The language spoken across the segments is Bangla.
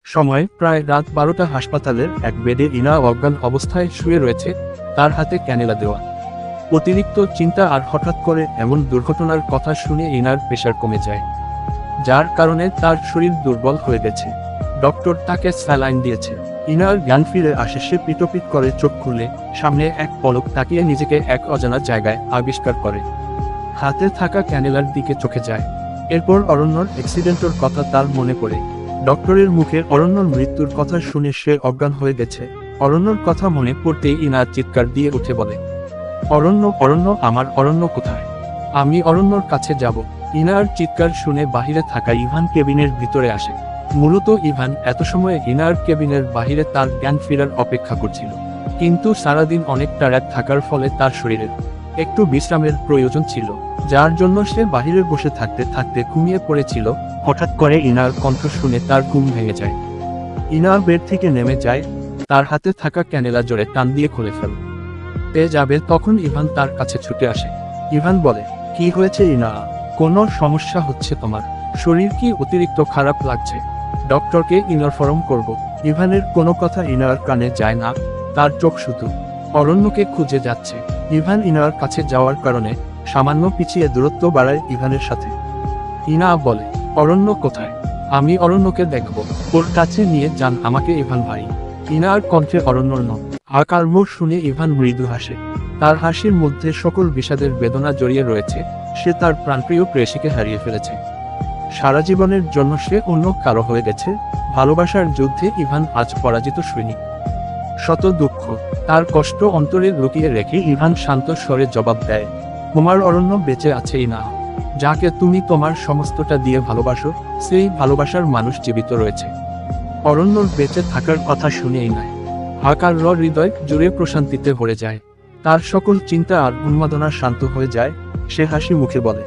সময় প্রায় রাত 12টা। হাসপাতালের এক বেডে ইনা অজ্ঞান অবস্থায় শুয়ে রয়েছে, তার হাতে ক্যানেলা দেওয়া। অতিরিক্ত চিন্তা আর হঠাৎ করে এমন দুর্ঘটনার কথা শুনে ইনার প্রেশার কমে যায়, যার কারণে তার শরীর দুর্বল হয়ে গেছে। ডক্টর তাকে স্যালাইন দিয়েছে। ইনার জ্ঞান ফিরে আসে। সে পিটপিট করে চোখ খুলে সামনে এক পলক তাকিয়ে নিজেকে এক অজানা জায়গায় আবিষ্কার করে। হাতে থাকা ক্যানেলার দিকে চোখে যায়। এরপর অরণ্যর অ্যাক্সিডেন্টের কথা তার মনে পড়ে। ডক্টরের মুখে অরণ্যর মৃত্যুর কথা শুনে সে অজ্ঞান হয়ে গেছে। অরণ্যর কথা মনে পড়তেই ইনা চিৎকার দিয়ে উঠে বলে, অরণ্য, অরণ্য, আমার অরণ্য কোথায়? আমি অরণ্যর কাছে যাব। ইনার চিৎকার শুনে বাহিরে থাকা ইভান কেবিনের ভিতরে আসে। মূলত ইভান এত সময় ইনার কেবিনের বাহিরে তার জ্ঞান ফেরার অপেক্ষা করছিল, কিন্তু সারাদিন অনেক টায়ার্ড থাকার ফলে তার শরীরের একটু বিশ্রামের প্রয়োজন ছিল, যার জন্য সে বাহিরে বসে থাকতে থাকতে ঘুমিয়ে পড়েছিল। হঠাৎ করে ইনার কণ্ঠ শুনে তার ঘুম ভেঙে যায়। ইনার বেড থেকে নেমে যায়, তার হাতে থাকা ক্যানেলা জোরে টান দিয়ে খুলে ফেলে যাবে। তখন ইভান তার কাছে ছুটে আসে। ইভান বলে, কি হয়েছে ইনা? কোনো সমস্যা হচ্ছে তোমার? শরীর কি অতিরিক্ত খারাপ লাগছে? ডক্টরকে ইনফর্ম করব। ইভানের কোনো কথা ইনার কানে যায় না, তার চোখ শুধু অরণ্যকে খুঁজে যাচ্ছে। ইভান ইনার কাছে যাওয়ার কারণে সামান্য পিছিয়ে দূরত্ব বাড়ায় ইভানের সাথে। ইনা বলে, অরণ্য কোথায়? আমি অরণ্যকে দেখব, ওর কাছে নিয়ে যান আমাকে ইভান ভাই। ইনার কণ্ঠে অরণ্যর আকার মুখ শুনে ইভান মৃদু হাসে। তার হাসির মধ্যে সকল বিষাদের বেদনা জড়িয়ে রয়েছে। সে তার প্রাণপ্রিয় প্রেয়সীকে হারিয়ে ফেলেছে। সারা জীবনের জন্য সে অন্য কারো হয়ে গেছে। ভালোবাসার যুদ্ধে ইভান আজ পরাজিত সৈনিক। শত দুঃখ, তার কষ্ট অন্তরে লুকিয়ে রেখে ইভান শান্ত স্বরে জবাব দেয়, তোমার অরণ্য বেঁচে আছেই না। যাকে তুমি তোমার সমস্তটা দিয়ে ভালোবাসো, সেই ভালোবাসার মানুষ জীবিত রয়েছে। অরণ্যর বেঁচে থাকার কথা শুনেই নাই আকার হৃদয় জুড়ে প্রশান্তিতে ভরে যায়। তার সকল চিন্তা আর উন্মাদনা শান্ত হয়ে যায়। সে হাসি মুখে বলে,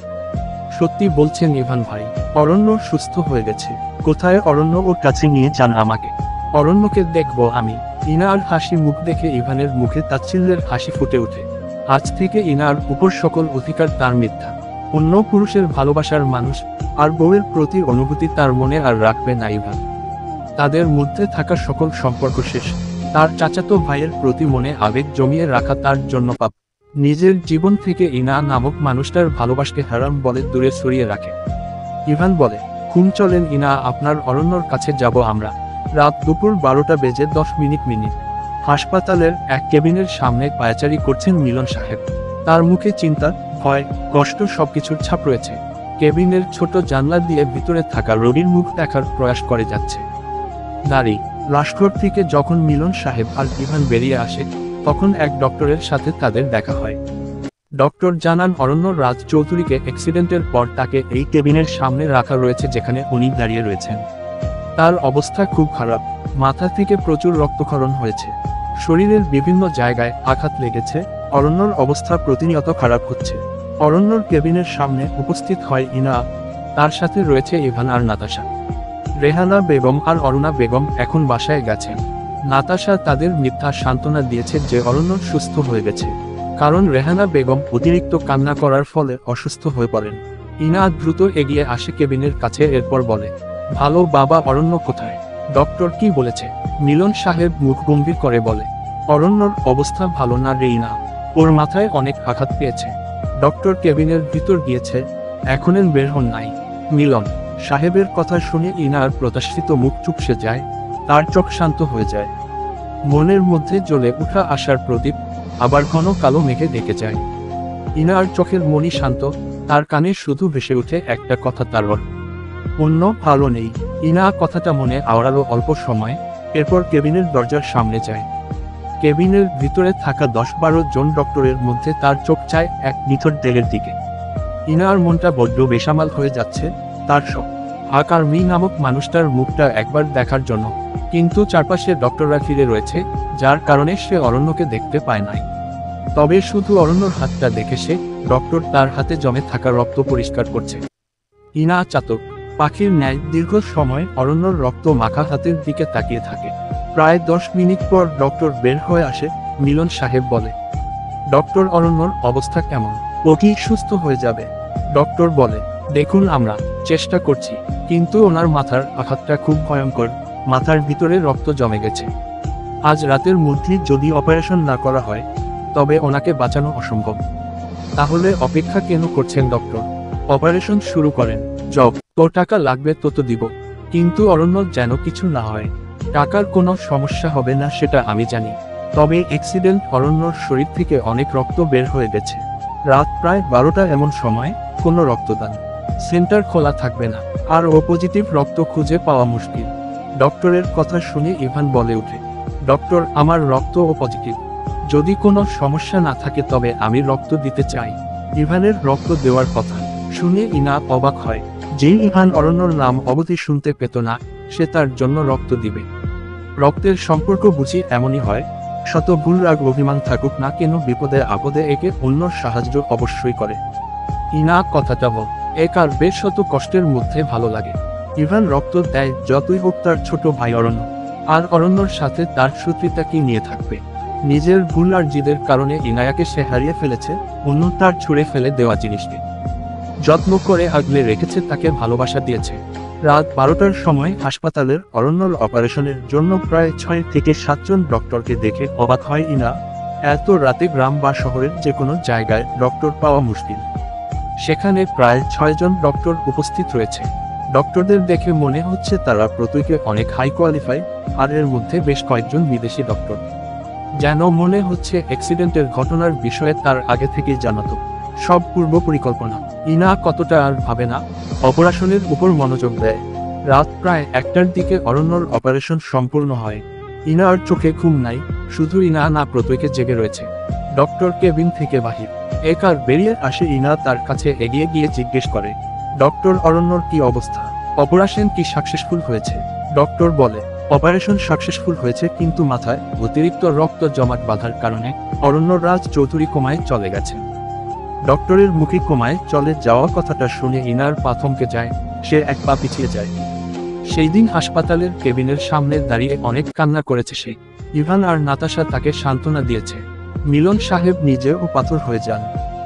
সত্যি বলছেন ইভান ভাই, অরণ্য সুস্থ হয়ে গেছে। কোথায় অরণ্য? ওর কাছে নিয়ে যান আমাকে। অরণ্যকে দেখব আমি। ইনার হাসি মুখ দেখে ইভানের মুখে তাচ্ছিল্যের হাসি ফুটে ওঠে। আজ থেকে ইনার উপর সকল অধিকার তার মিথ্যা। অন্য পুরুষের ভালোবাসার মানুষ আর বউয়ের প্রতি অনুভূতি তার মনে আর রাখবে না ইভান। তাদের মধ্যে থাকা সকল সম্পর্ক শেষ। তার চাচাতো ভাইয়ের প্রতি মনে আবেগ জমিয়ে রাখা তার জন্য পাপ। নিজের জীবন থেকে ইনা নামক মানুষটার ভালোবাসাকে হারাম বলে দূরে সরিয়ে রাখে। ইভান বলে, খুন চলেন ইনা, আপনার অরণ্যর কাছে যাব আমরা। রাত দুপুর 12টা বেজে 10 মিনিট। হাসপাতালের এক কেবিনের সামনে পায়চারি করছেন মিলন সাহেব। তার মুখে চিন্তা, ভয়, কষ্ট সবকিছুর ছাপ রয়েছে। কেবিনের ছোট জানলা দিয়ে ভিতরে থাকা রোগীর মুখ দেখার প্রয়াস করে যাচ্ছে। নারী লাশঘর থেকে যখন মিলন সাহেব আর ইভান বেরিয়ে আসে, তখন এক ডক্টরের সাথে তাদের দেখা হয়। ডক্টর জানান অরণ্য রাজ চৌধুরীকে অ্যাক্সিডেন্টের পর তাকে এই কেবিনের সামনে রাখা রয়েছে, যেখানে উনি দাঁড়িয়ে রয়েছেন। তার অবস্থা খুব খারাপ। মাথা থেকে প্রচুর রক্তক্ষরণ হয়েছে। শরীরের বিভিন্ন জায়গায় আঘাত লেগেছে। অরণ্যর অবস্থা প্রতিনিয়ত খারাপ হচ্ছে। অরণ্যর কেবিনের সামনে উপস্থিত হয় ইনা। তার সাথে রয়েছে ইভান আর নাতাশা। রেহানা বেগম আর অরুণা বেগম এখন বাসায় গেছেন। নাতাশা তাদের মিথ্যা সান্ত্বনা দিয়েছে যে অরণ্য সুস্থ হয়ে গেছে, কারণ রেহানা বেগম অতিরিক্ত কান্না করার ফলে অসুস্থ হয়ে পড়েন। ইনা দ্রুত এগিয়ে আসে কেবিনের কাছে। এরপর বলে, ভালো বাবা, অরণ্য কোথায়? ডক্টর কি বলেছে? মিলন সাহেব মুখ গম্ভীর করে বলে, অরণ্যর অবস্থা ভালো না রে ইনা, ওর মাথায় অনেক আঘাত পেয়েছে। ডক্টর কেবিনের ভিতর গিয়েছে, এখনের বের হন নাই। মিলন সাহেবের কথা শুনে ইনার প্রত্যাশিত মুখ চুপসে যায়। তার চোখ শান্ত হয়ে যায়। মনের মধ্যে জ্বলে উঠা আশার প্রদীপ আবার ঘন কালো মেঘে ডেকে যায়। ইনার চোখের মনি শান্ত। তার কানে শুধু ভেসে উঠে একটা কথা, তার অন্য ভালো নেই। ইনা কথাটা মনে আওড়ালো অল্প সময়। এরপর কেবিনের দরজার সামনে যায়। কেবিনের ভিতরে থাকা 10-12 জন ডক্টরের মধ্যে তার চোখ চায় এক নিথর দেহের দিকে। ইনার মনটা বড্ড বেসামাল হয়ে যাচ্ছে। তার আকার মি নামক মানুষটার মুখটা একবার দেখার জন্য, কিন্তু চারপাশে ডক্টররা ঘিরে রয়েছে, যার কারণে সে অরণ্যকে দেখতে পায় নাই। তবে শুধু অরণ্যর হাতটা দেখে সে ডক্টর তার হাতে জমে থাকা রক্ত পরিষ্কার করছে। ইনা চাতক পাখির ন্যায় দীর্ঘ সময় অরণ্যর রক্ত মাখা হাতের দিকে তাকিয়ে থাকে। প্রায় 10 মিনিট পর ডক্টর বের হয়ে আসে। মিলন সাহেব বলে, ডক্টর, অরণ্যর অবস্থা কেমন? ও কি সুস্থ হয়ে যাবে? ডক্টর বলে, দেখুন আমরা চেষ্টা করছি, কিন্তু ওনার মাথার আঘাতটা খুব ভয়ঙ্কর। মাথার ভিতরে রক্ত জমে গেছে। আজ রাতের মধ্যে যদি অপারেশন না করা হয় তবে ওনাকে বাঁচানো অসম্ভব। তাহলে অপেক্ষা কেন করছেন ডক্টর? অপারেশন শুরু করেন। যত টাকা লাগবে তত দিব, কিন্তু অরণ্য যেন কিছু না হয়। টাকার কোনো সমস্যা হবে না সেটা আমি জানি, তবে অ্যাক্সিডেন্ট, অরণ্যর শরীর থেকে অনেক রক্ত বের হয়ে গেছে। রাত প্রায় 12টা, এমন সময় কোনো রক্তদান সেন্টার খোলা থাকবে না, আর ও পজিটিভ রক্ত খুঁজে পাওয়া মুশকিল। ডক্টরের কথা শুনে ইভান বলে ওঠে, ডক্টর, আমার রক্ত ও পজিটিভ, যদি কোনো সমস্যা না থাকে তবে আমি রক্ত দিতে চাই। ইভানের রক্ত দেওয়ার কথা শুনে ইনা অবাক হয়। যে ইভান অরণ্যর নাম অবধি শুনতে পেত না, সে তার জন্য রক্ত দিবে। রক্তের সম্পর্ক বুঝি এমনই হয়, শত ভুল রাগ অভিমান থাকুক না কেন, বিপদে আপদে একে অন্যর সাহায্য অবশ্যই করে। ইনা কথাটা বল এক আর বেশ শত কষ্টের মধ্যে ভালো লাগে। ইভান রক্ত দেয়, যতই হোক তার ছোট ভাই অরণ্য, আর অরণ্যর সাথে তার শত্রুতা কি নিয়ে থাকবে। নিজের ভুল আর জিদের কারণে ইনায়াকে সে হারিয়ে ফেলেছে, অন্য তার ছুঁড়ে ফেলে দেওয়া জিনিসকে যত্ন করে আগলে রেখেছে, তাকে ভালোবাসা দিয়েছে। রাত 12টার সময় হাসপাতালের অরণ্যর অপারেশনের জন্য প্রায় 6 থেকে 7 জন ডক্টরকে দেখে অবাক হয় ইনা। এত রাতে গ্রাম বা শহরের যে কোনো জায়গায় ডক্টর পাওয়া মুশকিল, সেখানে প্রায় 6 জন ডক্টর উপস্থিত রয়েছে। ডক্টরদের দেখে মনে হচ্ছে তারা প্রত্যেকে অনেক হাই কোয়ালিফাই, আর এর মধ্যে বেশ কয়েকজন বিদেশি ডক্টর। যেন মনে হচ্ছে অ্যাক্সিডেন্টের ঘটনার বিষয়ে তার আগে থেকেই জানাতো, সব পূর্ব পরিকল্পনা। ইনা কতটা আর ভাবে না, অপারেশনের উপর মনোযোগ দেয়। রাত প্রায় 1টার দিকে অরণ্যর অপারেশন সম্পূর্ণ হয়। ইনার চোখে ঘুম নাই, শুধু ইনা না প্রত্যেকে জেগে রয়েছে। ডক্টর কেবিন থেকে বাহির একার বেরিয়ে আসে। ইনা তার কাছে এগিয়ে গিয়ে জিজ্ঞেস করে, ডক্টর, অরণ্যর কি অবস্থা? অপারেশন কি সাকসেসফুল হয়েছে? ডক্টর বলে, অপারেশন সাকসেসফুল হয়েছে, কিন্তু মাথায় অতিরিক্ত রক্ত জমাট বাঁধার কারণে অরণ্য রাজ চৌধুরী কোমায় চলে গেছেন। ডক্টরের মুখে কোমায় চলে যাওয়া কথাটা শুনে ইনার পা থমকে যায়, সে এক পা পিছিয়ে যায়। সেই দিন হাসপাতালের কেবিনের সামনে দাঁড়িয়ে অনেক কান্না করেছে সে। ইভান আর নাতাশা তাকে সান্ত্বনা দিয়েছে। মিলন সাহেব নিজেও পাথর হয়ে যান।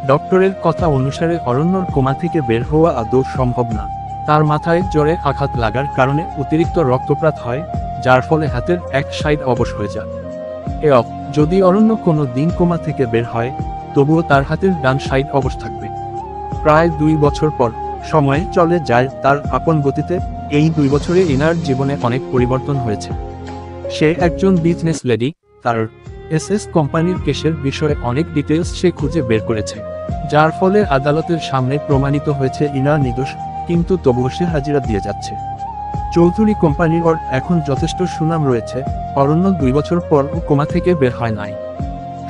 ডক্টরের কথা অনুসারে অরণ্যর কোমা থেকে বের হওয়া আদৌ সম্ভব না। তার মাথায় জোরে আঘাত লাগার কারণে অতিরিক্ত রক্তপাত হয়, যার ফলে হাতের এক সাইড অবশ হয়ে যায়। যদি অরণ্য কোনো দিন কোমা থেকে বের হয়, তবুও তার হাতের ডান সাইড অবশ থাকবে। প্রায় 2 বছর পর সময় চলে যায় তার আপন গতিতে। এই 2 বছরে ইনার জীবনে অনেক পরিবর্তন হয়েছে। সে একজন বিজনেস লেডি, তার এসএস কোম্পানির কেসের বিষয়ে অনেক ডিটেলস সে খুঁজে বের করেছে, যার ফলে আদালতের সামনে প্রমাণিত হয়েছে ইনা নির্দোষ, কিন্তু তবুও সে হাজিরা দিয়ে যাচ্ছে। চৌধুরী কোম্পানির ওর এখন যথেষ্ট সুনাম রয়েছে। অরণ্য 2 বছর পর কোমা থেকে বের হয় নাই।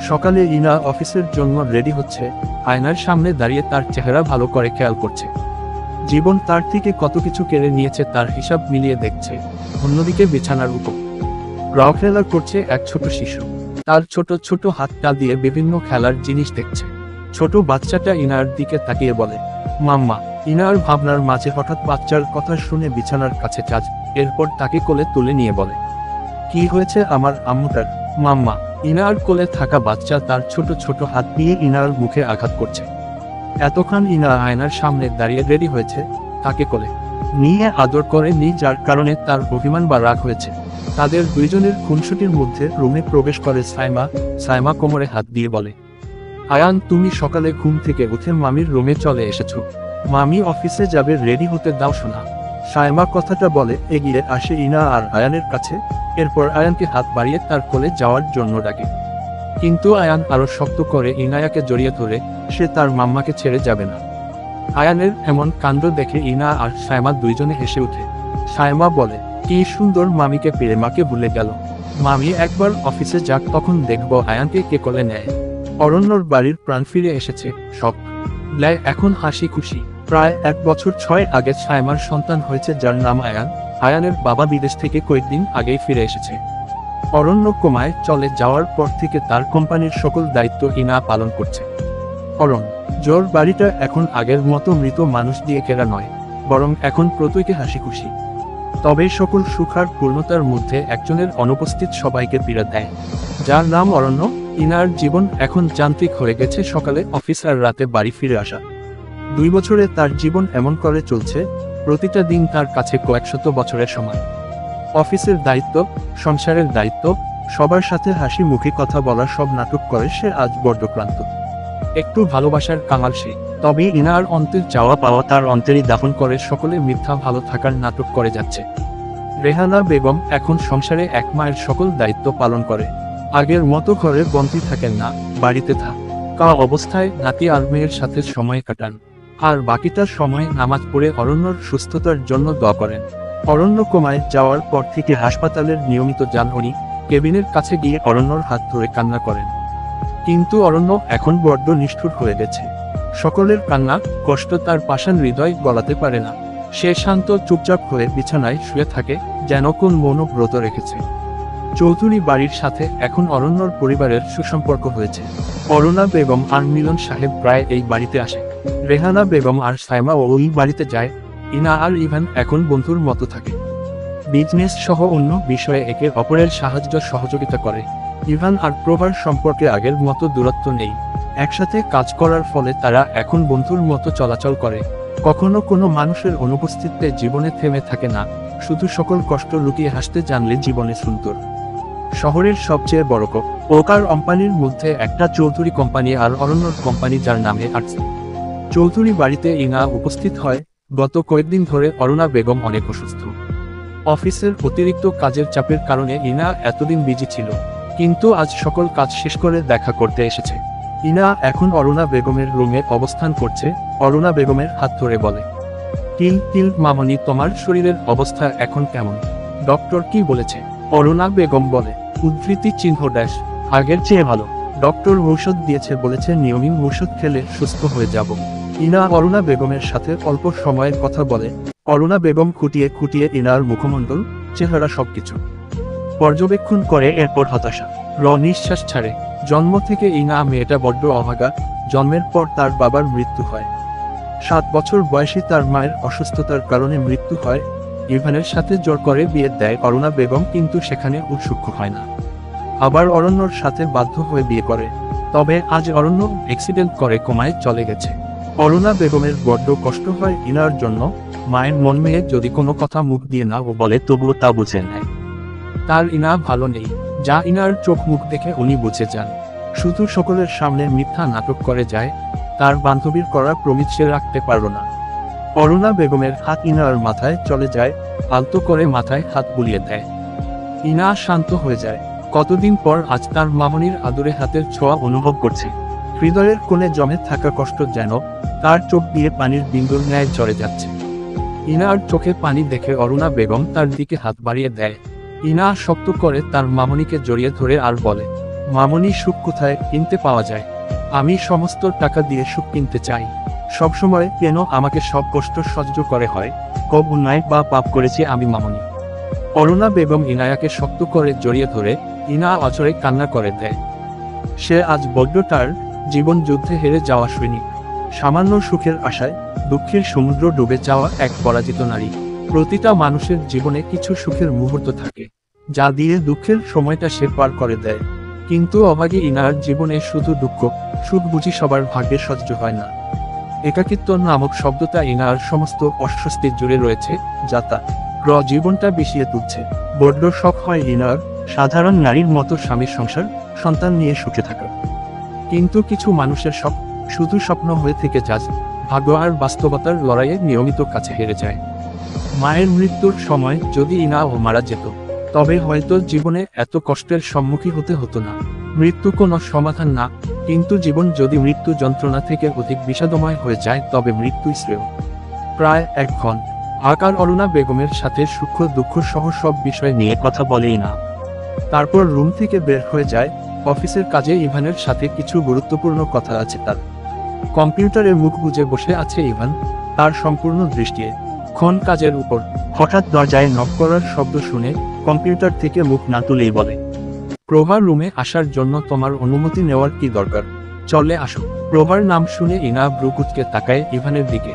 সকালে ইনা অফিসের জন্য রেডি হচ্ছে, আয়নার সামনে দাঁড়িয়ে তার চেহারা ভালো করে খেয়াল করছে। জীবন তার থেকে কত কিছু কেড়ে নিয়েছে তার হিসাব মিলিয়ে দেখছে। অন্যদিকে বিছানার উপর গ্রাউ খেলা করছে এক ছোট শিশু। তার ছোট ছোট হাতটা দিয়ে বিভিন্ন খেলার জিনিস দেখছে। ছোট বাচ্চাটা ইনার দিকে তাকিয়ে বলে, মাম্মা। ইনার ভাবনার মাঝে হঠাৎ বাচ্চার কথা শুনে বিছানার কাছে চাচ, এরপর তাকে কোলে তুলে নিয়ে বলে, কি হয়েছে আমার আম্মুটার? মাম্মা। ইনার কোলে থাকা বাচ্চা তার ছোট ছোট হাত দিয়ে ইনার মুখে আঘাত করছে। এতক্ষণ ইনা আয়নার সামনে দাঁড়িয়ে রেডি হয়েছে, তাকে কোলে নিয়ে আদর করে নি, যার কারণে তার অভিমান বা রাগ হয়েছে। তাদের দুইজনের খুনসুটির মধ্যে রুমে প্রবেশ করে সাইমা। সাইমা কোমরে হাত দিয়ে বলে, আয়ান, তুমি সকালে ঘুম থেকে উঠে মামির রুমে চলে এসেছো। মামি অফিসে যাবে, রেডি হতে দাও শোনা। সাইমা কথাটা বলে এগিয়ে আসে ইনা আর আয়ানের কাছে। এরপর আয়ানকে হাত বাড়িয়ে তার কোলে যাওয়ার জন্য ডাকে, কিন্তু আয়ান আরো শক্ত করে ইনায়াকে জড়িয়ে ধরে, সে তার মাম্মাকে ছেড়ে যাবে না। আয়ানের এমন কাণ্ড দেখে ইনা আর সাইমা দুইজনে হেসে ওঠে। সাইমা বলে, কি সুন্দর, মামিকে পেয়ে মাকে ভুলে গেল। মামি একবার অফিসে যাক, তখন দেখবো আয়ানকে কে কোলে নেয়। অরণ্যর বাড়ির প্রাণ ফিরে এসেছে, সব লাই এখন হাসি খুশি। প্রায় 1 বছর 6 আগে সাইমার সন্তান হয়েছে, যার নাম আয়ান। আয়ানের বাবা বিদেশ থেকে কয়েকদিন আগেই ফিরে এসেছে। অরণ্য কোমায় চলে যাওয়ার পর থেকে তার কোম্পানির সকল দায়িত্ব ইনা পালন করছে। অরণ্য জোর বাড়িটা এখন আগের মতো মৃত মানুষ দিয়ে ঘেরা নয়, বরং এখন প্রত্যেকে হাসি খুশি। তবে সকল সুখ আর পূর্ণতার মধ্যে একজনের অনুপস্থিত সবাইকে পীড়া দেয়, যার নাম অরণ্য। ইনার জীবন এখন যান্ত্রিক হয়ে গেছে, সকালে অফিস আর রাতে বাড়ি ফিরে আসা। 2 বছরে তার জীবন এমন করে চলছে, প্রতিটা দিন তার কাছে কয়েক শত বছরের সমান। অফিসের দায়িত্ব, সংসারের দায়িত্ব, সবার সাথে হাসি মুখে কথা বলা সব নাটক করে সে আজ বড্ড ক্লান্ত। একটু ভালোবাসার কাঙাল সে, তবে ইনার অন্তের চাওয়া পাওয়া তার অন্তরেই দাফন করে সকলে মিথ্যা ভালো থাকার নাটক করে যাচ্ছে। রেহানা বেগম এখন সংসারে এক মায়ের সকল দায়িত্ব পালন করে। আগের মতো ঘরে বন্দী থাকেন না, বাড়িতে থাকা অবস্থায় নাতি আর মেয়ের সাথে সময় কাটান, আর বাকিটা সময় নামাজ পড়ে অরণ্যর সুস্থতার জন্য দোয়া করেন। অরণ্য কোমায় যাওয়ার পর থেকে হাসপাতালের নিয়মিত যান উনি কেবিনের কাছে গিয়ে অরণ্যর হাত ধরে কান্না করেন। কিন্তু অরণ্য এখন বড্ড নিষ্ঠুর হয়ে গেছে। সকলের কান্না কষ্ট তার পাষাণ হৃদয় গলাতে পারে না। সে শান্ত চুপচাপ হয়ে বিছানায় শুয়ে থাকে, যেন কোন মৌনব্রত রেখেছে। চৌধুরী বাড়ির সাথে এখন অরণ্যর পরিবারের সুসম্পর্ক হয়েছে। অরুণা বেগম আর মিলন সাহেব প্রায় এই বাড়িতে আসে। রেহানা বেগম আর সাইমা ওই বাড়িতে যায়। ইনা আর ইভান এখন বন্ধুর মতো থাকে। বিজনেস সহ অন্য বিষয়ে একে অপরের সাহায্য সহযোগিতা করে। ইভান আর প্রভার সম্পর্কে আগের মতো দূরত্ব নেই। একসাথে কাজ করার ফলে তারা এখন বন্ধুর মতো চলাচল করে। কখনো কোনো মানুষের অনুপস্থিতিতে জীবনে থেমে থাকে না, শুধু সকল কষ্ট লুকিয়ে হাসতে জানলে জীবনে সুন্দর। শহরের সবচেয়ে বড় প্রকার কোম্পানির মধ্যে একটা চৌধুরী কোম্পানি আর অরণ্যর কোম্পানি, যার নামে আছে। চৌধুরী বাড়িতে ইনা উপস্থিত হয়। গত কয়েকদিন ধরে অরুণা বেগম অনেক অসুস্থ। অফিসের অতিরিক্ত কাজের চাপের কারণে ইনা এতদিন বিজি ছিল, কিন্তু আজ সকল কাজ শেষ করে দেখা করতে এসেছে। ইনা এখন অরুণা বেগমের রুমে অবস্থান করছে। অরুণা বেগমের হাত ধরে বলে, তিল তিল মামনি, তোমার শরীরের অবস্থা এখন কেমন? ডক্টর কি বলেছে? অরুণা বেগম বলে, উদ্ধৃতি চিহ্ন ড্যাশ, আগের চেয়ে ভালো। ডক্টর ঔষধ দিয়েছে, বলেছে নিয়মিত ওষুধ খেলে সুস্থ হয়ে যাব। ইনা অরুণা বেগমের সাথে অল্প সময়ের কথা বলে। অরুণা বেগম খুঁটিয়ে খুঁটিয়ে ইনার মুখমণ্ডল, চেহারা সবকিছু পর্যবেক্ষণ করে, এরপর হতাশা নিঃশ্বাস ছাড়ে। জন্ম থেকে ইনা মেয়েটা বড্ড অভাগা। জন্মের পর তার বাবার মৃত্যু হয়। 7 বছর বয়সী তার মায়ের অসুস্থতার কারণে মৃত্যু হয়। ইভানের সাথে জোর করে বিয়ে দেয় অরুণা বেগম, কিন্তু সেখানে উৎসুক হয় না। আবার অরণ্যর সাথে বাধ্য হয়ে বিয়ে করে। তবে আজ অরণ্য অ্যাক্সিডেন্ট করে কোমায় চলে গেছে। অরুণা বেগমের বড্ড কষ্ট হয় ইনার জন্য। মায়ের মন মেয়ে যদি কোনো কথা মুখ দিয়ে না বলে, তবুও তা বুঝে নেয় তার ইনা ভালো নেই। যা ইনার চোখ মুখ দেখে উনি বুঝে যান। শুধু সকলের সামনে মিথ্যা নাটক করে যায়। তার বান্ধবীর করা প্রমিস সে রাখতে পারল না। অরুণা বেগমের হাত ইনার মাথায় চলে যায়, আলতো করে মাথায় হাত বুলিয়ে দেয়। ইনা শান্ত হয়ে যায়। কতদিন পর আজ তার মামনির আদরে হাতের ছোঁয়া অনুভব করছে। হৃদয়ের কোণে জমে থাকা কষ্ট যেন তার চোখ দিয়ে পানির বিন্দুর ন্যায় ঝরে যাচ্ছে। ইনার চোখে পানি দেখে অরুণা বেগম তার দিকে হাত বাড়িয়ে দেয়। ইনা শক্ত করে তার মামনিকে জড়িয়ে ধরে আর বলে, মামনি, সুখ কোথায় কিনতে পাওয়া যায়? আমি সমস্ত টাকা দিয়ে সুখ কিনতে চাই। সবসময় কেন আমাকে সব কষ্ট সহ্য করে হয়? কব অন্যায় বা পাপ করেছি আমি মামনি? অরুণা বেগম ইনায়াকে শক্ত করে জড়িয়ে ধরে ইনা অঝরে কান্না করে দেয়। সে আজ বড্ড তার জীবন যুদ্ধে হেরে যাওয়া সৈনিক। সামান্য সুখের আশায় দুঃখের সমুদ্র ডুবে যাওয়া এক পরাজিত নারী। প্রতিটা মানুষের জীবনে কিছু সুখের মুহূর্ত থাকে, যা দিয়ে দুঃখের সময়টা সে পার করে দেয়। কিন্তু অভাগী ইনার জীবনে শুধু দুঃখ, সুখ বুঝি সবার ভাগ্যে সহ্য হয় না। একাকিত্ব নামক শব্দটা ইনার সমস্ত অস্বস্তি জুড়ে রয়েছে, যা তার জীবনটা বিষিয়ে তুলছে। বড্ড শখ হয় ইনার সাধারণ নারীর মতো স্বামীর সংসার, সন্তান নিয়ে সুখে থাকা। কিন্তু কিছু মানুষের শখ শুধু স্বপ্ন হয়ে থেকে যায়। ভাগ্য আর বাস্তবতার লড়াইয়ে নিয়মিত কাছে হেরে যায়। মায়ের মৃত্যুর সময় যদি ইনাও মারা যেত, তবে হয়তো জীবনে এত কষ্টের সম্মুখীন হতে হতো না। মৃত্যু কোনো সমাধান না, কিন্তু জীবন যদি মৃত্যু যন্ত্রণা থেকে অধিক বিষাদময় হয়ে যায়, তবে মৃত্যুই শ্রেয়। প্রায় 1 ঘন্টা আকার অরুণা বেগমের সাথে সুখ দুঃখ সহ সব বিষয় নিয়ে কথা বলেই না। তারপর রুম থেকে বের হয়ে যায়। অফিসের কাজে ইভানের সাথে কিছু গুরুত্বপূর্ণ কথা আছে তার। কম্পিউটারে মুখ বুজে বসে আছে ইভান, তার সম্পূর্ণ দৃষ্টি ক্ষণ কাজের উপর। হঠাৎ দরজায় নক করার শব্দ শুনে কম্পিউটার থেকে মুখ না তুলেই বলে, প্রভার রুমে আসার জন্য তোমার অনুমতি নেওয়ার কি দরকার? চলে আসো। প্রভার নাম শুনে ইনা ভ্রুকুচকে তাকায় ইভানের দিকে।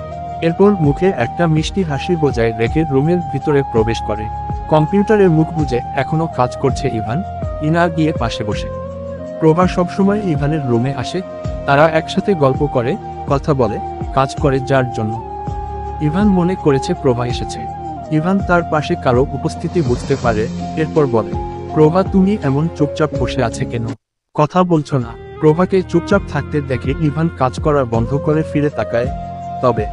এরপর মুখে একটা মিষ্টি হাসি বজায় রেখে রুমের ভিতরে প্রবেশ করে। কম্পিউটারে মুখ বুজে এখনো কাজ করছে ইভান। ইনা গিয়ে পাশে বসে। প্রভা সবসময় ইভানের রুমে আসে। তারা একসাথে গল্প করে, কথা বলে, কাজ করে, যার জন্য ইভান মনে করেছে প্রভা এসেছে। ইভান তার পাশে কারো উপস্থিতি বুঝতে পারে, এরপর বলে, প্রভা তুমি এমন চুপচাপ বসে আছে কেন, কথা বলছো না? প্রভাকে চুপচাপ থাকতে দেখে ইভান কাজ করা বন্ধ করে ফিরে তাকায়, তবে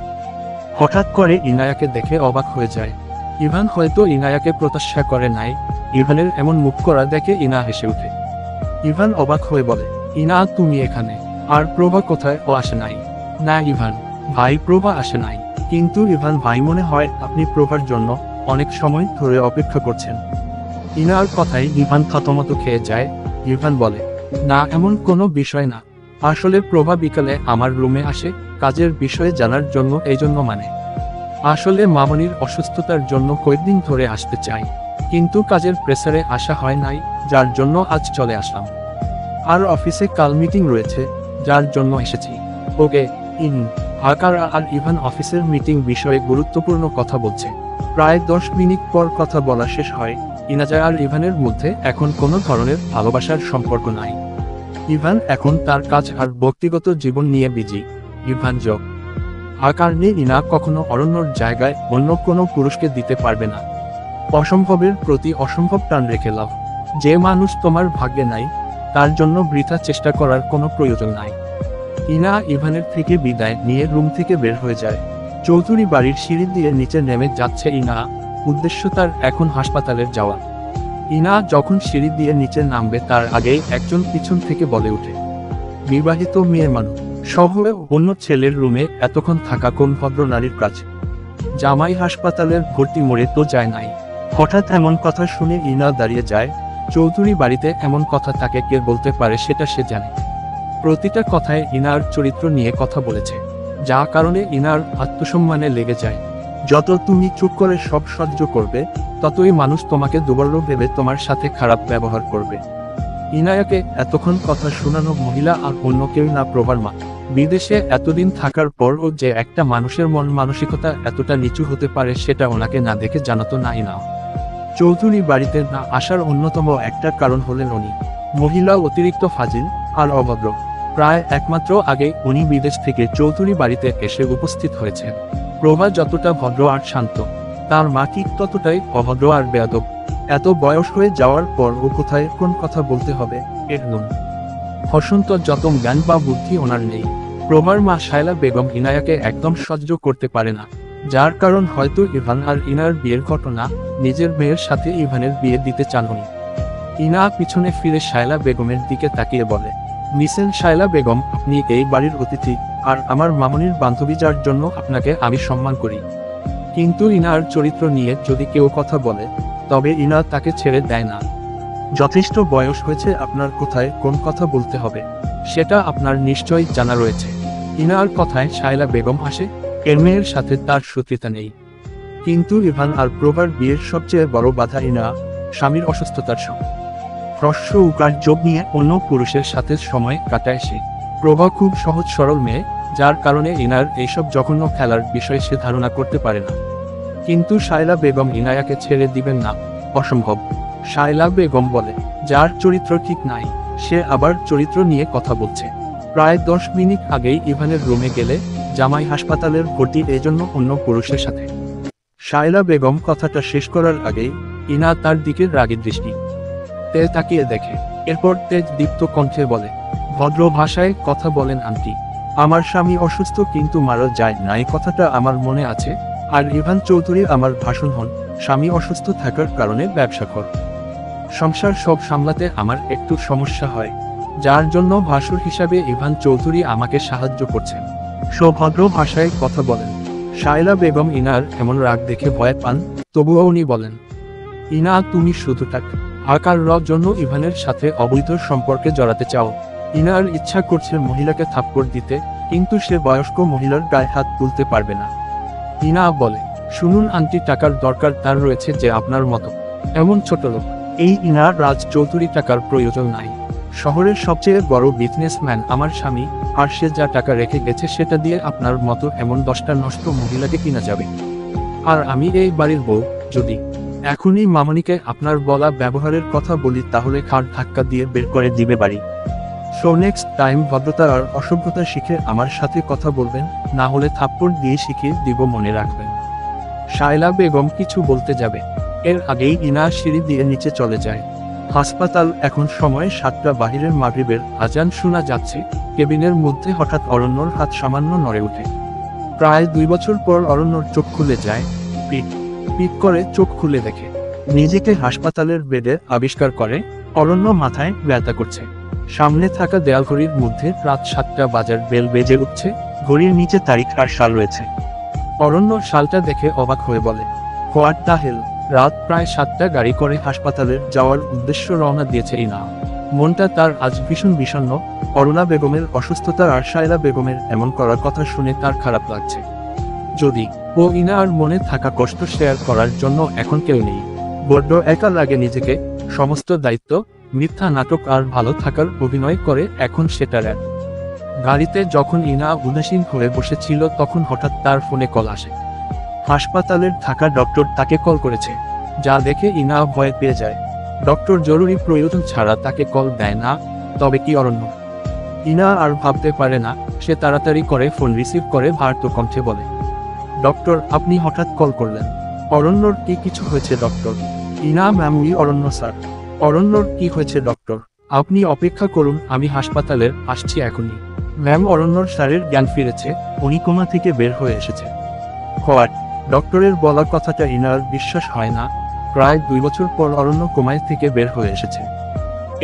হঠাৎ করে ইনায়াকে দেখে অবাক হয়ে যায়। ইভান হয়তো ইনায়াকে প্রত্যাশা করে নাই, ইভানের এমন মুখ করা দেখে ইনা হেসে ওঠে। ইভান অবাক হয়ে বলে, ইনা তুমি এখানে? আর প্রভা কোথায়? ও আসে নাই? না ইভান ভাই, প্রভা আসে নাই। কিন্তু ইভান ভাই, মনে হয় আপনি প্রভার জন্য অনেক সময় ধরে অপেক্ষা করছেন। ইনার কথায় ইভান থতমত খেয়ে যায়। ইভান বলে, না এমন কোনো বিষয় না, আসলে প্রভা বিকালে আমার রুমে আসে কাজের বিষয়ে জানার জন্য, এই জন্য মানে আসলে মামনির অসুস্থতার জন্য কয়েকদিন ধরে আসতে চাই, কিন্তু কাজের প্রেসারে আসা হয় নাই, যার জন্য আজ চলে আসলাম। আর অফিসে কাল মিটিং রয়েছে, যার জন্য এসেছি। Okay in. আকার আর ইভান অফিসের মিটিং বিষয়ে গুরুত্বপূর্ণ কথা বলছে। প্রায় 10 মিনিট পর কথা বলা শেষ হয়। ইনাজা আর ইভানের মধ্যে এখন কোনো ধরনের ভালোবাসার সম্পর্ক নাই। ইভান এখন তার কাজ আর ব্যক্তিগত জীবন নিয়ে বিজি। ইভান যোগ আকার নিয়ে ইনা কখনো অরণ্যর জায়গায় অন্য কোনো পুরুষকে দিতে পারবে না। অসম্ভবের প্রতি অসম্ভব টান রেখে লাভ। যে মানুষ তোমার ভাগ্যে নাই, তার জন্য বৃথা চেষ্টা করার কোনো প্রয়োজন নাই। ইনা ইভানের থেকে বিদায় নিয়ে রুম থেকে বের হয়ে যায়। চৌধুরী বাড়ির সিঁড়ি দিয়ে নিচে নেমে যাচ্ছে ইনা, উদ্দেশ্য তার এখন হাসপাতালের যাওয়া। ইনা যখন সিঁড়ি দিয়ে নিচে নামবে তার আগেই একজন পিছন থেকে বলে ওঠে, বিবাহিত মেয়ে মানুষ শহরে অন্য ছেলের রুমে এতক্ষণ থাকা কোন ভদ্র নারীর কাজ? জামাই হাসপাতালের ভর্তি মরে তো যায় নাই। হঠাৎ এমন কথা শুনে ইনা দাঁড়িয়ে যায়। চৌধুরী বাড়িতে এমন কথা তাকে কে বলতে পারে সেটা সে জানে। প্রতিটা কথায় ইনার চরিত্র নিয়ে কথা বলেছে, যা কারণে ইনার আত্মসম্মানে লেগে যায়। যত তুমি চুপ করে সব সহ্য করবে, ততই মানুষ তোমাকে দুর্বল ভেবে তোমার সাথে খারাপ ব্যবহার করবে। ইনায়াকে এতক্ষণ কথা শোনানো মহিলা আর অন্য কেউ না, প্রভার মা। বিদেশে এতদিন থাকার পরও যে একটা মানুষের মন মানসিকতা এতটা নিচু হতে পারে সেটা ওনাকে না দেখে জানাতো না ইনা। চৌধুরী বাড়িতে না আসার অন্যতম একটা কারণ হলেন উনি মহিলা অতিরিক্ত ফাজিল আর অভদ্র। প্রায় একমাত্র আগে উনি বিদেশ থেকে চৌধুরী বাড়িতে এসে উপস্থিত হয়েছেন। প্রভা যতটা ভদ্র আর শান্ত, তার মা ঠিক ততটাই অভদ্র আর বেয়াদব। এত বয়স হয়ে যাওয়ার পর ও কোথায় কোন কথা বলতে হবে এর নুন হসন্ত যত জ্ঞান বা বুদ্ধি ওনার নেই। প্রভার মা শায়লা বেগম ইনায়াকে একদম সহ্য করতে পারে না, যার কারণ হয়তো ইভান আর ইনার বিয়ের ঘটনা। নিজের মেয়ের সাথে ইভানের বিয়ে দিতে চান উনি। ইনা পিছনে ফিরে শায়লা বেগমের দিকে তাকিয়ে বলে, মিসেস শায়লা বেগম, আপনি এই বাড়ির অতিথি আর আমার মামনির বান্ধবী, যার জন্য আপনাকে আমি সম্মান করি। কিন্তু ইনার চরিত্র নিয়ে যদি কেউ কথা বলে, তবে ইনা তাকে ছেড়ে দেয় না। যথেষ্ট বয়স হয়েছে আপনার, কোথায় কোন কথা বলতে হবে সেটা আপনার নিশ্চয়ই জানা রয়েছে। ইনার কথায় শায়লা বেগম হাসে। এর মেয়ের সাথে তার শত্রুতা নেই, কিন্তু ইভান আর প্রভার বিয়ের সবচেয়ে বড় বাধা ইনা স্বামীর অসুস্থতার হ্রস্ব উকার যোগ নিয়ে অন্য পুরুষের সাথে সময় কাটায় সে। প্রভা খুব সহজ সরল মেয়ে, যার কারণে ইনার এইসব জঘন্য খেলার বিষয়ে সে ধারণা করতে পারে না। কিন্তু শায়লা বেগম ইনায়াকে ছেড়ে দিবেন না, অসম্ভব। শায়লা বেগম বলে, যার চরিত্র ঠিক নাই সে আবার চরিত্র নিয়ে কথা বলছে। প্রায় 10 মিনিট আগেই ইভানের রুমে গেলে জামাই হাসপাতালের ভর্তি, এজন্য অন্য পুরুষের সাথে। শায়লা বেগম কথাটা শেষ করার আগেই ইনা তার দিকে রাগী দৃষ্টি তাকিয়ে দেখে। এরপর তেজ দীপ্ত কণ্ঠে বলে, ভদ্র ভাষায় কথা বলেন আন্টি। আমার স্বামী অসুস্থ কিন্তু মারা যায় না, এই কথাটা আমার মনে আছে। আর ইভান চৌধুরী আমার ভাষণ হন, স্বামী অসুস্থ থাকার কারণে ব্যবসা কর সংসার সব সামলাতে আমার একটু সমস্যা হয়, যার জন্য ভাসুর হিসাবে ইভান চৌধুরী আমাকে সাহায্য করছেন। সভদ্র ভাষায় কথা বলেন। শায়লা বেগম ইনার এমন রাগ দেখে ভয় পান, তবুও উনি বলেন, ইনা তুমি শুধু আকার জন্য ইভানের সাথে অবৈধ সম্পর্কে জড়াতে চাও। ইনার ইচ্ছা করছে মহিলাকে থাপ্পড় দিতে, কিন্তু সে বয়স্ক মহিলার গায়ে হাত তুলতে পারবে না। ইনা বলে, শুনুন আন্টি, টাকার দরকার তার রয়েছে যে আপনার মতো এমন ছোট লোক। এই ইনা রাজ চৌধুরী টাকার প্রয়োজন নাই। শহরের সবচেয়ে বড় বিজনেসম্যান আমার স্বামী, আর সে যা টাকা রেখে গেছে সেটা দিয়ে আপনার মতো এমন 10টা নষ্ট মহিলাকে কিনা যাবে। আর আমি এই বাড়ির বউ, যদি এখনই মামনিকে আপনার বলা ব্যবহারের কথা বলি তাহলে খাট ধাক্কা দিয়ে বের করে দিবে বাড়ি। সো নেক্সট টাইম ভদ্রতা আর অসভ্যতা শিখে আমার সাথে কথা বলবেন, না হলে থাপ্পড় দিয়ে শিখিয়ে দিব, মনে রাখবেন। শায়লা বেগম কিছু বলতে যাবে, এর আগেই ইনা সিঁড়ি দিয়ে নিচে চলে যায়। হাসপাতাল এখন সময় 7টা, বাহিরের মাগরিবের আজান শোনা যাচ্ছে। কেবিনের মধ্যে হঠাৎ অরণ্যর হাত সামান্য নড়ে ওঠে। প্রায় 2 বছর পর অরণ্যর চোখ খুলে যায়। পিট পিট করে চোখ খুলে দেখে নিজেকে হাসপাতালের বেডে আবিষ্কার করে। অরণ্য মাথায় ব্যথা করছে। সামনে থাকা দেয়াল ঘড়ির মধ্যে রাত 7টা বাজার বেল বেজে উঠছে। ঘড়ির নিচে তারিখ আর সাল রয়েছে। অরণ্য সালটা দেখে অবাক হয়ে বলে, হোয়াট দ্য হেল। রাত প্রায় 7টা, গাড়ি করে হাসপাতালের যাওয়ার উদ্দেশ্য রওনা দিয়েছে ইনা। মনটা তার আজ ভীষণ বিষণ্ণ। অরুণা বেগমের অসুস্থতা আর শায়লা বেগমের এমন করার কথা শুনে তার খারাপ লাগছে। যদি ও ইনা আর মনে থাকা কষ্ট শেয়ার করার জন্য এখন কেউ নেই। বড্ড একা লাগে নিজেকে। সমস্ত দায়িত্ব, মিথ্যা নাটক আর ভালো থাকার অভিনয় করে এখন সেটার এক। গাড়িতে যখন ইনা উদাসীন হয়ে বসেছিল তখন হঠাৎ তার ফোনে কল আসে। হাসপাতালের থাকা ডক্টর তাকে কল করেছে, যা দেখে ইনা ভয় পেয়ে যায়। ডক্টর জরুরি প্রয়োজন ছাড়া তাকে কল দেয় না। তবে কি অরণ্য? ইনা আর ভাবতে পারে না। সে তাড়াতাড়ি করে ফোন রিসিভ করে ভার্ত কণ্ঠে বলে, ডক্টর, আপনি হঠাৎ কল করলেন। অরণ্যর কি কিছু হয়েছে ডক্টর? ইনা, ম্যাম, অরণ্য স্যার। অরণ্যর কি হয়েছে ডক্টর? আপনি অপেক্ষা করুন, আমি হাসপাতালের আসছি এখনই। ম্যাম, অরণ্যর স্যারের জ্ঞান ফিরেছে। উনি কোমা থেকে বের হয়ে এসেছে। হোয়াট? ডক্টরের বলা কথাটা ইনার বিশ্বাস হয় না। প্রায় 2 বছর পর অরণ্য কোমায় থেকে বের হয়ে এসেছে।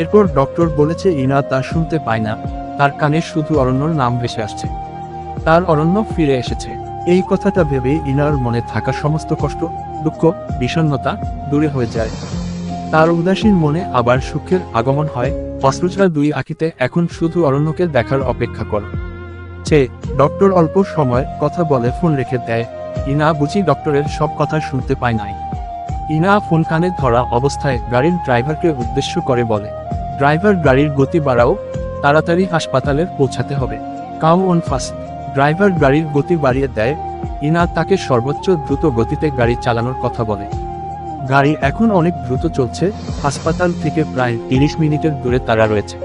এরপর ডক্টর বলেছে ইনা তা শুনতে পায় না। তার কানে শুধু অরণ্যর নাম ভেসে আসছে। তার অরণ্য ফিরে এসেছে। এই কথাটা ভেবে ইনার মনে থাকা সমস্ত কষ্ট, দুঃখ, বিষণ্ণতা দূরে হয়ে যায়। তার উদাসীন মনে আবার সুখের আগমন হয়। অশ্রুছাড়া 2 আঁখিতে এখন শুধু অরণ্যকে দেখার অপেক্ষা কর। ডক্টর অল্প সময় কথা বলে ফোন রেখে দেয়। ইনা বুঝি ডক্টরের সব কথা শুনতে পায় নাই। ইনা ফোন কানে ধরা অবস্থায় গাড়ির ড্রাইভারকে উদ্দেশ্য করে বলে, ড্রাইভার, গাড়ির গতি বাড়াও, তাড়াতাড়ি হাসপাতালে পৌঁছাতে হবে। Come on fast. ড্রাইভার গাড়ির গতি বাড়িয়ে দেয়। ইনা তাকে সর্বোচ্চ দ্রুত গতিতে গাড়ি চালানোর কথা বলে। গাড়ি এখন অনেক দ্রুত চলছে। হাসপাতাল থেকে প্রায় 30 মিনিটের দূরে তারা রয়েছে।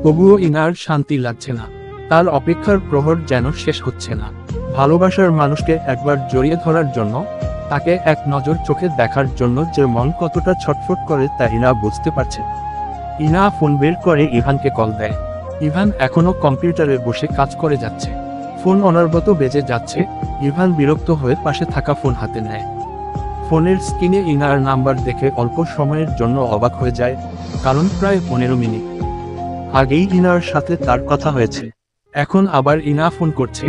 তবুও ইনার শান্তি লাগছে না। তার অপেক্ষার প্রহর যেন শেষ হচ্ছে না। ভালোবাসার মানুষকে একবার জড়িয়ে ধরার জন্য, তাকে এক নজর চোখে দেখার জন্য যে মন কতটা ছটফট করে তা ইনা বুঝতে পারছে। ইনা ফোন বের করে ইভানকে কল দেয়। ইভান এখনো কম্পিউটারে বসে কাজ করে যাচ্ছে। ফোন অনবরত বেজে যাচ্ছে। ইভান বিরক্ত হয়ে পাশে থাকা ফোন হাতে নেয়। ফোনের স্ক্রিনে ইনার নাম্বার দেখে অল্প সময়ের জন্য অবাক হয়ে যায়, কারণ প্রায় 15 মিনিট আগেই ইনার সাথে তার কথা হয়েছে। এখন আবার ইনা ফোন করছে।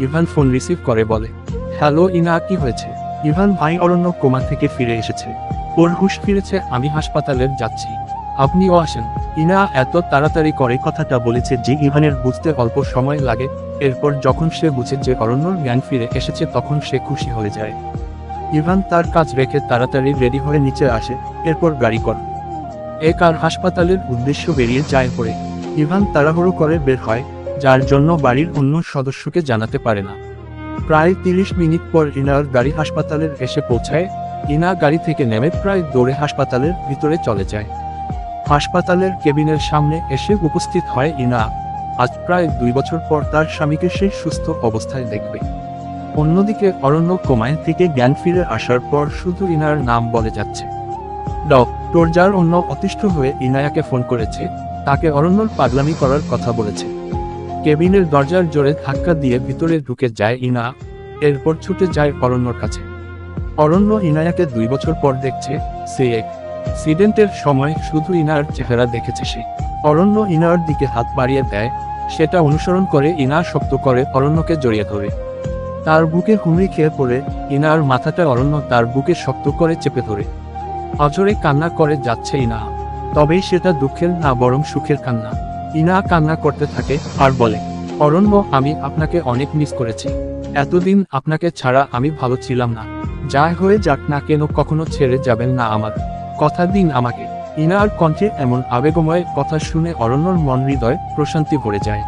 ইভান ফোন রিসিভ করে বলে, হ্যালো ইনা, কি হয়েছে? ইভান, ভাই, অরণ্য কোমা থেকে ফিরে এসেছে। ওর হুঁশ ফিরেছে। আমি হাসপাতালে যাচ্ছি, আপনিও আসেন। ইনা এত তাড়াতাড়ি করে কথাটা বলেছে যে ইভানের বুঝতে অল্প সময় লাগে। এরপর যখন সে বুঝে যে অরণ্যর জ্ঞান ফিরে এসেছে তখন সে খুশি হয়ে যায়। ইভান তার কাজ রেখে তাড়াতাড়ি রেডি হয়ে নিচে আসে। এরপর গাড়ি কর আর হাসপাতালের উদ্দেশ্য বেরিয়ে যায় পড়ে। ইভান তাড়াহুড়ো করে বের হয়, যার জন্য বাড়ির অন্য সদস্যকে জানাতে পারে না। প্রায় 30 মিনিট পর ইনার গাড়ি হাসপাতালের এসে পৌঁছায়। ইনা গাড়ি থেকে নেমে প্রায় দৌড়ে হাসপাতালের ভিতরে চলে যায়। হাসপাতালের কেবিনের সামনে এসে উপস্থিত হয় ইনা। আজ প্রায় 2 বছর পর তার স্বামীকে সে সুস্থ অবস্থায় দেখবে। অন্যদিকে অরণ্য কোমায় থেকে জ্ঞান ফিরে আসার পর শুধু ইনার নাম বলে যাচ্ছে। ডক্টর, যার অন্য অতিষ্ঠ হয়ে ইনায়াকে ফোন করেছে, তাকে অরণ্যর পাগলামি করার কথা বলেছে। কেবিনের দরজার জোরে ধাক্কা দিয়ে ভিতরে ঢুকে যায় ইনা। এরপর ছুটে যায় অরণ্যর কাছে। অরণ্য ইনায়াকে 2 বছর পর দেখছে। সে অ্যাক্সিডেন্টের সময় শুধু ইনার চেহারা দেখেছে সে। অরণ্য ইনার দিকে হাত বাড়িয়ে দেয়। সেটা অনুসরণ করে ইনা শক্ত করে অরণ্যকে জড়িয়ে ধরে। তার বুকে হুমড়ি খেয়ে পড়ে ইনার মাথাটা অরণ্য তার বুকে শক্ত করে চেপে ধরে। অঝরে কান্না করে যাচ্ছে ইনা। তবেই সেটা দুঃখের না, বরং সুখের কান্না। ইনা কান্না করতে থাকে আর বলে, অরণ্য, আমি আপনাকে অনেক মিস করেছি। এতদিন আপনাকে ছাড়া আমি ভালো ছিলাম না। যা হয়ে যাক না কেন, কখনো ছেড়ে যাবেন না আমার কথা দিন আমাকে। ইনার কণ্ঠে এমন আবেগময় কথা শুনে অরণ্যর মন হৃদয় প্রশান্তি ভরে যায়।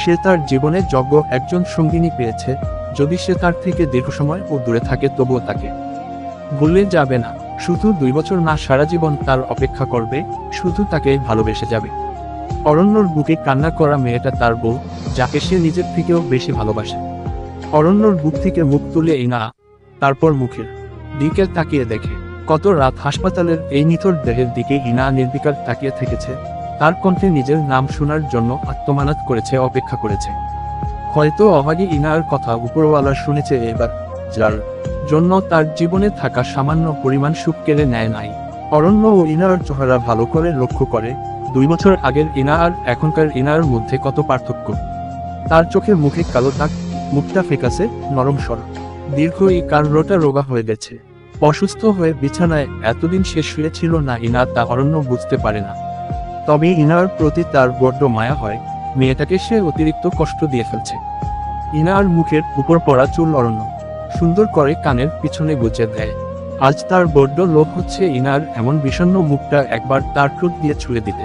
সে তার জীবনে যোগ্য একজন সঙ্গিনী পেয়েছে। যদি সে তার থেকে দীর্ঘ সময় ও দূরে থাকে তবুও তাকে ভুলে যাবে না। শুধু 2 বছর না, সারা জীবন তার অপেক্ষা করবে, শুধু তাকে ভালোবেসে যাবে। অরণ্যর বুকে কান্না করা মেয়েটা তার বউ, যাকে সে নিজের থেকেও বেশি ভালোবাসে। অরণ্যর বুক থেকে মুখ তুলে ইনা তারপর মুখের দিকে তাকিয়ে দেখে কত রাত হাসপাতালের এই নিথর দেহের দিকে ইনা নির্বিকার তাকিয়ে থেকেছে। তার কণ্ঠে নিজের নাম শোনার জন্য আত্মমানাত করেছে, অপেক্ষা করেছে। হয়তো অভাগী ইনার কথা উপরওয়ালা শুনেছে এবার, যার জন্য তার জীবনে থাকা সামান্য পরিমাণ সুখ কেড়ে নেয় নাই। অরণ্য ও ইনার চেহারা ভালো করে লক্ষ্য করে 2 বছর আগের ইনা আর এখনকার ইনার মধ্যে কত পার্থক্য। তার চোখের মুখে কালো দাগ, মুখটা ফেকাসে, নরম স্বর, দীর্ঘ এই কারোটা রোগা হয়ে গেছে। অসুস্থ হয়ে বিছানায় এতদিন সে শুয়েছিল না ইনা, তা অরণ্য বুঝতে পারে না। তবে ইনার প্রতি তার বড্ড মায়া হয়, মেয়েটাকে সে অতিরিক্ত কষ্ট দিয়ে ফেলছে। ইনার মুখের উপর পড়া চুল অরণ্য সুন্দর করে কানের পিছনে গুজে দেয়। আজ তার বড্ড লোভ হচ্ছে ইনার এমন বিষণ্ণ মুখটা একবার তার ঠোঁট দিয়ে ছুঁয়ে দিতে।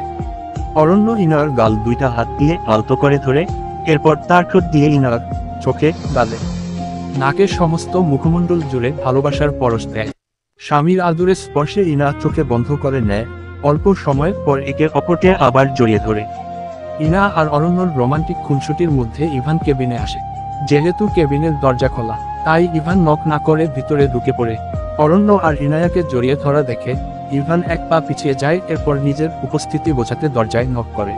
অরণ্য ইনার গাল দুইটা হাত দিয়ে আলতো করে ধরে, এরপর তার ঠোঁট দিয়ে ইনার চোখে, গালে, নাকের সমস্ত মুখমণ্ডল জুড়ে ভালোবাসার পরশ দেয়। স্বামীর আদুরে স্পর্শে ইনা চোখে বন্ধ করে নেয়। অল্প সময় পর একে অপরকে আবার জড়িয়ে ধরে। ইনা আর অরণ্যর রোমান্টিক খুনসুটির মধ্যে ইভান কেবিনে আসে। যেহেতু কেবিনের দরজা খোলা, তাই ইভান নক না করে ভিতরে ঢুকে পড়ে। অরণ্য আর ইনায়াকে জড়িয়ে ধরা দেখে ইভান এক পা পিছিয়ে যায়, এরপর নিজের উপস্থিতি বোঝাতে দরজায় নক করে।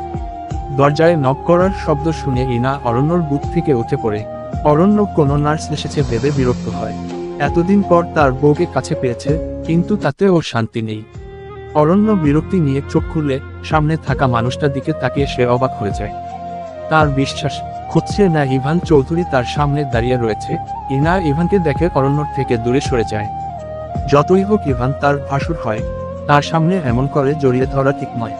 দরজায় নক করার শব্দ শুনে ইনা অরণ্যর বুক থেকে উঠে পড়ে। অরণ্য কোনো নার্স এসেছে ভেবে বিরক্ত হয়। এতদিন পর তার বউকে কাছে পেয়েছে, কিন্তু তাতে ওর শান্তি নেই। অরণ্য বিরক্তি নিয়ে চোখ খুলে সামনে থাকা মানুষটার দিকে তাকিয়ে সে অবাক হয়ে যায়। তার বিশ্বাস হচ্ছে না ইভান চৌধুরী তার সামনে দাঁড়িয়ে রয়েছে। ইনা ইভানকে দেখে অরণ্যর থেকে দূরে সরে যায়। যতই হোক ইভান তার ভাসুর হয়, তার সামনে এমন করে জড়িয়ে ধরা ঠিক নয়।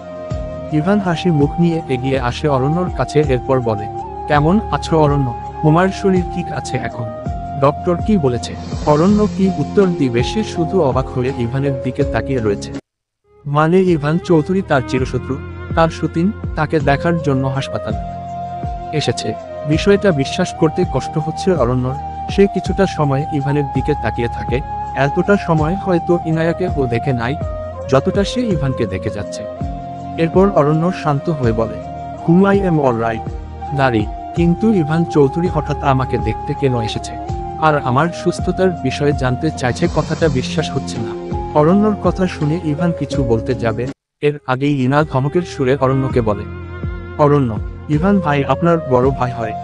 ইভান হাসি মুখ নিয়ে এগিয়ে আসে অরণ্যর কাছে, এরপর বলে, কেমন আছো অরণ্য? তোমার শরীর ঠিক আছে এখন? ডক্টর কি বলেছে? অরণ্য কি উত্তর দিবে সে শুধু অবাক হয়ে ইভানের দিকে তাকিয়ে রয়েছে। মানে ইভান চৌধুরী তার চিরশত্রু, তার সতীন, তাকে দেখার জন্য হাসপাতাল এসেছে। বিষয়টা বিশ্বাস করতে কষ্ট হচ্ছে অরণ্যর। সে কিছুটা সময় ইভানের দিকে তাকিয়ে থাকে। এতটা সময় হয়তো ইনায়াকে ও দেখে নাই যতটা সে ইভানকে দেখে যাচ্ছে। এরপর অরণ্য শান্ত হয়ে বলে, হুম, আই এম অল রাইট দাঁড়ি। কিন্তু ইভান চৌধুরী হঠাৎ আমাকে দেখতে কেন এসেছে আর আমার সুস্থতার বিষয়ে জানতে চাইছে, কথাটা বিশ্বাস হচ্ছে না। অরণ্যর কথা শুনে ইভান কিছু বলতে যাবে, এর আগেই ইনা ধমকের সুরে অরণ্যকে বলে, অরণ্য, ইভান ভাই আপনার বড় ভাই হয়।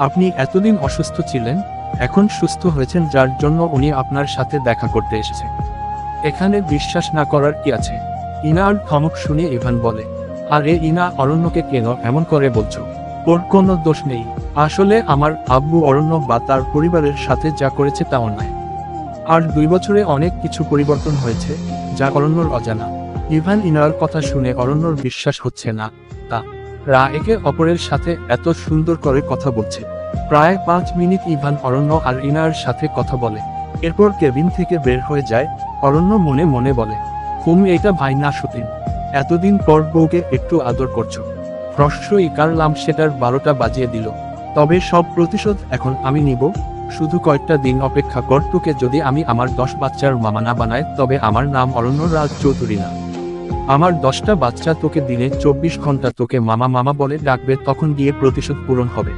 আপনি এতদিন অসুস্থ ছিলেন, এখন সুস্থ হয়েছেন, যার জন্য উনি আপনার সাথে দেখা করতে এসেছে। এখানে বিশ্বাস না করার কি আছে? ইনার ধমক শুনে ইভান বলে, আরে ইনা, অরণ্যকে কেন এমন করে বলছো? ওর কোনো দোষ নেই। আসলে আমার আব্বু অরণ্য বা তার পরিবারের সাথে যা করেছে তা অন্যায়। আর 2 বছরে অনেক কিছু পরিবর্তন হয়েছে, যা অরণ্যর অজানা। ইভান ইনার কথা শুনে অরণ্যর বিশ্বাস হচ্ছে না। তা রা একে অপরের সাথে এত সুন্দর করে কথা বলছে। প্রায় 5 মিনিট ইভান অরণ্য আর ইনার সাথে কথা বলে, এরপর কেবিন থেকে বের হয়ে যায়। অরণ্য মনে মনে বলে, হুম, এটা ভাই না সতীন, এতদিন পর বউকে একটু আদর করছো। প্রশ্রয়ই কারলাম, সেটার 12টা বাজিয়ে দিল। তবে সব প্রতিশোধ এখন আমি নিব। শুধু কয়েকটা দিন অপেক্ষা কর, তোকে যদি আমি আমার 10 বাচ্চার মামা না বানায়, তবে আমার নাম অরণ্য রাজ চৌধুরী না। আমার 10টা বাচ্চা তোকে দিনে 24 ঘন্টা তোকে মামা মামা বলে ডাকবে, তখন গিয়ে প্রতিশোধ পূরণ হবে।